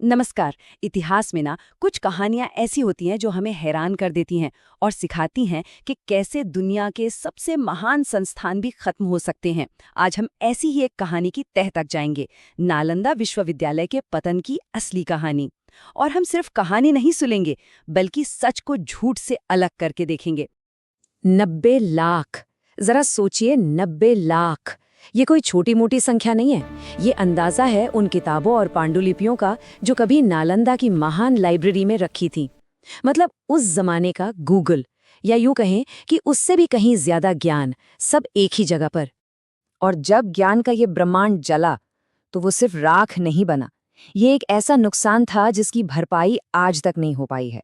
नमस्कार। इतिहास में ना कुछ कहानियां ऐसी होती हैं जो हमें हैरान कर देती हैं और सिखाती हैं कि कैसे दुनिया के सबसे महान संस्थान भी खत्म हो सकते हैं। आज हम ऐसी ही एक कहानी की तह तक जाएंगे, नालंदा विश्वविद्यालय के पतन की असली कहानी। और हम सिर्फ कहानी नहीं सुनेंगे, बल्कि सच को झूठ से अलग करके देखेंगे। 90 लाख। जरा सोचिए, 90 लाख। ये कोई छोटी मोटी संख्या नहीं है। ये अंदाजा है उन किताबों और पांडुलिपियों का जो कभी नालंदा की महान लाइब्रेरी में रखी थी। मतलब उस जमाने का गूगल, या यूं कहें कि उससे भी कहीं ज्यादा ज्ञान, सब एक ही जगह पर। और जब ज्ञान का ये ब्रह्मांड जला तो वो सिर्फ राख नहीं बना, ये एक ऐसा नुकसान था जिसकी भरपाई आज तक नहीं हो पाई है।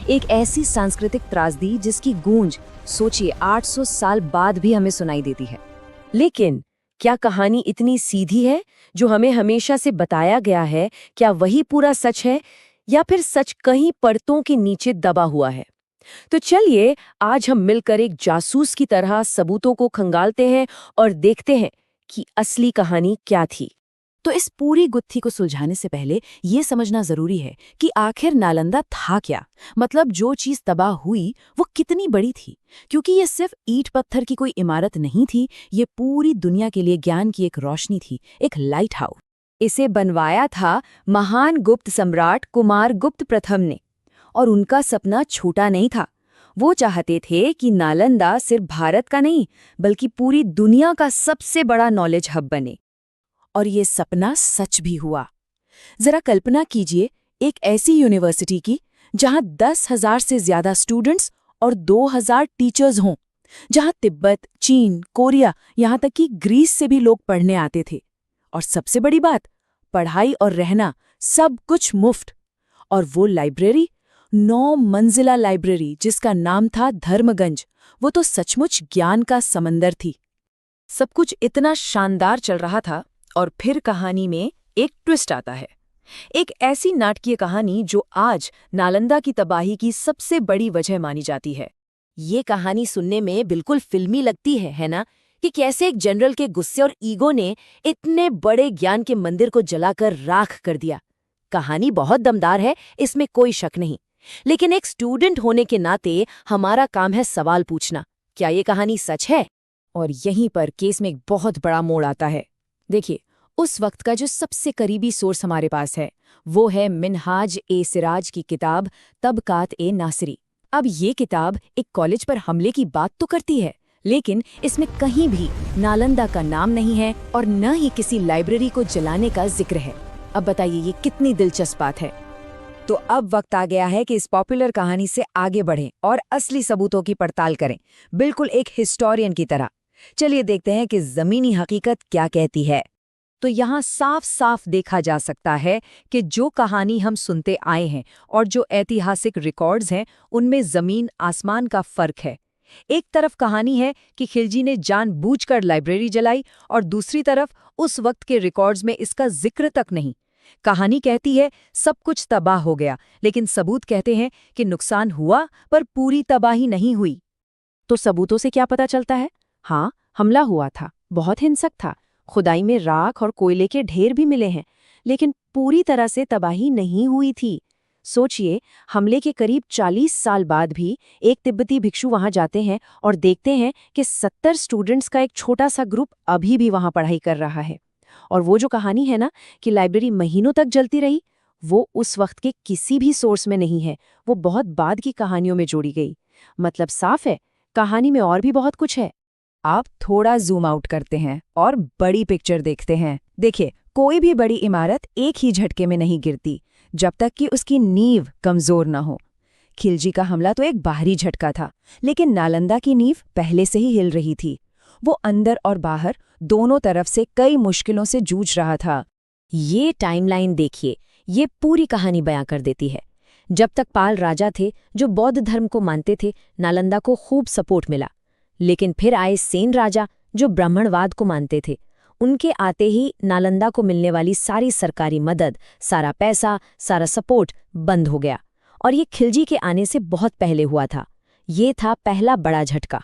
एक ऐसी सांस्कृतिक त्रासदी जिसकी गूंज सोचिए 800 साल बाद भी हमें सुनाई देती है। लेकिन क्या कहानी इतनी सीधी है जो हमें हमेशा से बताया गया है? क्या वही पूरा सच है, या फिर सच कहीं परतों के नीचे दबा हुआ है? तो चलिए आज हम मिलकर एक जासूस की तरह सबूतों को खंगालते हैं और देखते हैं कि असली कहानी क्या थी। तो इस पूरी गुत्थी को सुलझाने से पहले ये समझना जरूरी है कि आखिर नालंदा था क्या। मतलब जो चीज तबाह हुई वो कितनी बड़ी थी, क्योंकि ये सिर्फ ईंट पत्थर की कोई इमारत नहीं थी, ये पूरी दुनिया के लिए ज्ञान की एक रोशनी थी, एक लाइट हाउस। इसे बनवाया था महान गुप्त सम्राट कुमार गुप्त प्रथम ने, और उनका सपना छोटा नहीं था। वो चाहते थे कि नालंदा सिर्फ भारत का नहीं, बल्कि पूरी दुनिया का सबसे बड़ा नॉलेज हब बने। और ये सपना सच भी हुआ। जरा कल्पना कीजिए, एक ऐसी यूनिवर्सिटी की जहां 10,000 से ज्यादा स्टूडेंट्स और 2,000 टीचर्स हों, जहां तिब्बत, चीन, कोरिया, यहां तक कि ग्रीस से भी लोग पढ़ने आते थे। और सबसे बड़ी बात, पढ़ाई और रहना सब कुछ मुफ्त। और वो लाइब्रेरी, 9 मंजिला लाइब्रेरी जिसका नाम था धर्मगंज, वो तो सचमुच ज्ञान का समंदर थी। सब कुछ इतना शानदार चल रहा था, और फिर कहानी में एक ट्विस्ट आता है। एक ऐसी नाटकीय कहानी जो आज नालंदा की तबाही की सबसे बड़ी वजह मानी जाती है। ये कहानी सुनने में बिल्कुल फिल्मी लगती है ना? कि कैसे एक जनरल के गुस्से और ईगो ने इतने बड़े ज्ञान के मंदिर को जलाकर राख कर दिया। कहानी बहुत दमदार है, इसमें कोई शक नहीं। लेकिन एक स्टूडेंट होने के नाते हमारा काम है सवाल पूछना, क्या ये कहानी सच है? और यहीं पर केस में एक बहुत बड़ा मोड़ आता है। देखिए, उस वक्त का जो सबसे करीबी सोर्स हमारे पास है वो है मिन्हाज-ए-सिराज की किताब तबकात-ए-नासिरी। अब ये किताब एक कॉलेज पर हमले की बात तो करती है, लेकिन इसमें कहीं भी नालंदा का नाम नहीं है और न ही किसी लाइब्रेरी को जलाने का जिक्र है। अब बताइए ये कितनी दिलचस्प बात है। तो अब वक्त आ गया है कि इस पॉपुलर कहानी से आगे बढ़ें और असली सबूतों की पड़ताल करें, बिल्कुल एक हिस्टोरियन की तरह। चलिए देखते हैं कि जमीनी हकीकत क्या कहती है। तो यहाँ साफ साफ देखा जा सकता है कि जो कहानी हम सुनते आए हैं और जो ऐतिहासिक रिकॉर्ड्स हैं, उनमें जमीन आसमान का फर्क है। एक तरफ कहानी है कि खिलजी ने जानबूझकर लाइब्रेरी जलाई, और दूसरी तरफ उस वक्त के रिकॉर्ड्स में इसका जिक्र तक नहीं। कहानी कहती है सब कुछ तबाह हो गया, लेकिन सबूत कहते हैं कि नुकसान हुआ पर पूरी तबाही नहीं हुई। तो सबूतों से क्या पता चलता है? हाँ, हमला हुआ था, बहुत हिंसक था, खुदाई में राख और कोयले के ढेर भी मिले हैं, लेकिन पूरी तरह से तबाही नहीं हुई थी। सोचिए, हमले के करीब 40 साल बाद भी एक तिब्बती भिक्षु वहां जाते हैं और देखते हैं कि 70 स्टूडेंट्स का एक छोटा सा ग्रुप अभी भी वहां पढ़ाई कर रहा है। और वो जो कहानी है ना कि लाइब्रेरी महीनों तक जलती रही, वो उस वक्त के किसी भी सोर्स में नहीं है, वो बहुत बाद की कहानियों में जोड़ी गई। मतलब साफ है, कहानी में और भी बहुत कुछ है। आप थोड़ा जूम आउट करते हैं और बड़ी पिक्चर देखते हैं। देखिए, कोई भी बड़ी इमारत एक ही झटके में नहीं गिरती जब तक कि उसकी नींव कमजोर न हो। खिलजी का हमला तो एक बाहरी झटका था, लेकिन नालंदा की नींव पहले से ही हिल रही थी। वो अंदर और बाहर दोनों तरफ से कई मुश्किलों से जूझ रहा था। ये टाइमलाइन देखिए, ये पूरी कहानी बयां कर देती है। जब तक पाल राजा थे जो बौद्ध धर्म को मानते थे, नालंदा को खूब सपोर्ट मिला। लेकिन फिर आए सेन राजा जो ब्राह्मणवाद को मानते थे। उनके आते ही नालंदा को मिलने वाली सारी सरकारी मदद, सारा पैसा, सारा सपोर्ट बंद हो गया। और ये खिलजी के आने से बहुत पहले हुआ था। ये था पहला बड़ा झटका।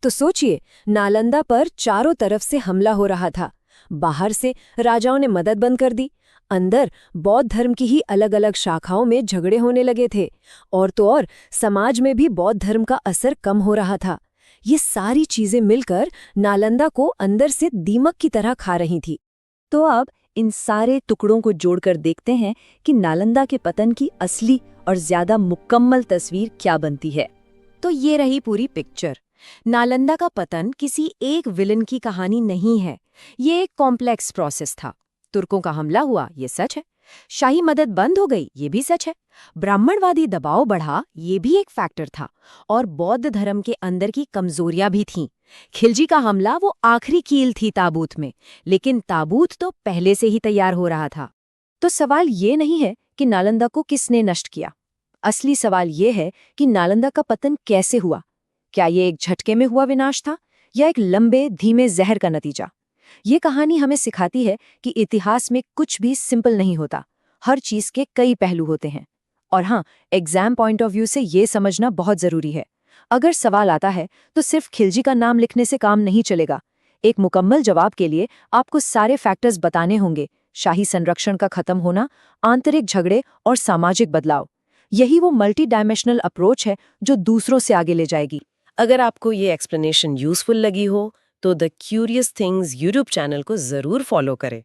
तो सोचिए, नालंदा पर चारों तरफ से हमला हो रहा था। बाहर से राजाओं ने मदद बंद कर दी, अंदर बौद्ध धर्म की ही अलग-अलग शाखाओं में झगड़े होने लगे थे और तो और समाज में भी बौद्ध धर्म का असर कम हो रहा था। ये सारी चीजें मिलकर नालंदा को अंदर से दीमक की तरह खा रही थी। तो अब इन सारे टुकड़ों को जोड़कर देखते हैं कि नालंदा के पतन की असली और ज्यादा मुकम्मल तस्वीर क्या बनती है। तो ये रही पूरी पिक्चर। नालंदा का पतन किसी एक विलन की कहानी नहीं है, ये एक कॉम्प्लेक्स प्रोसेस था। तुर्कों का हमला हुआ, ये सच है। शाही मदद बंद हो गई, ये भी सच है। ब्राह्मणवादी दबाव बढ़ा, ये भी एक फैक्टर था। और बौद्ध धर्म के अंदर की कमजोरियां भी थीं। खिलजी का हमला वो आखिरी कील थी ताबूत में, लेकिन ताबूत तो पहले से ही तैयार हो रहा था। तो सवाल ये नहीं है कि नालंदा को किसने नष्ट किया। असली सवाल ये है कि नालंदा का पतन कैसे हुआ। क्या ये एक झटके में हुआ विनाश था या एक लंबे धीमे जहर का नतीजा? ये कहानी हमें सिखाती है कि इतिहास में कुछ भी सिंपल नहीं होता। हर चीज के कई पहलू होते हैं। और हाँ, एग्जाम पॉइंट ऑफ व्यू से ये समझना बहुत जरूरी है। अगर सवाल आता है तो सिर्फ खिलजी का नाम लिखने से काम नहीं चलेगा। एक मुकम्मल जवाब के लिए आपको सारे फैक्टर्स बताने होंगे। शाही संरक्षण का खत्म होना, आंतरिक झगड़े और सामाजिक बदलाव। यही वो मल्टी डायमेंशनल अप्रोच है जो दूसरों से आगे ले जाएगी। अगर आपको ये एक्सप्लेनेशन यूजफुल लगी हो तो the curious things YouTube channel को जरूर फॉलो करें।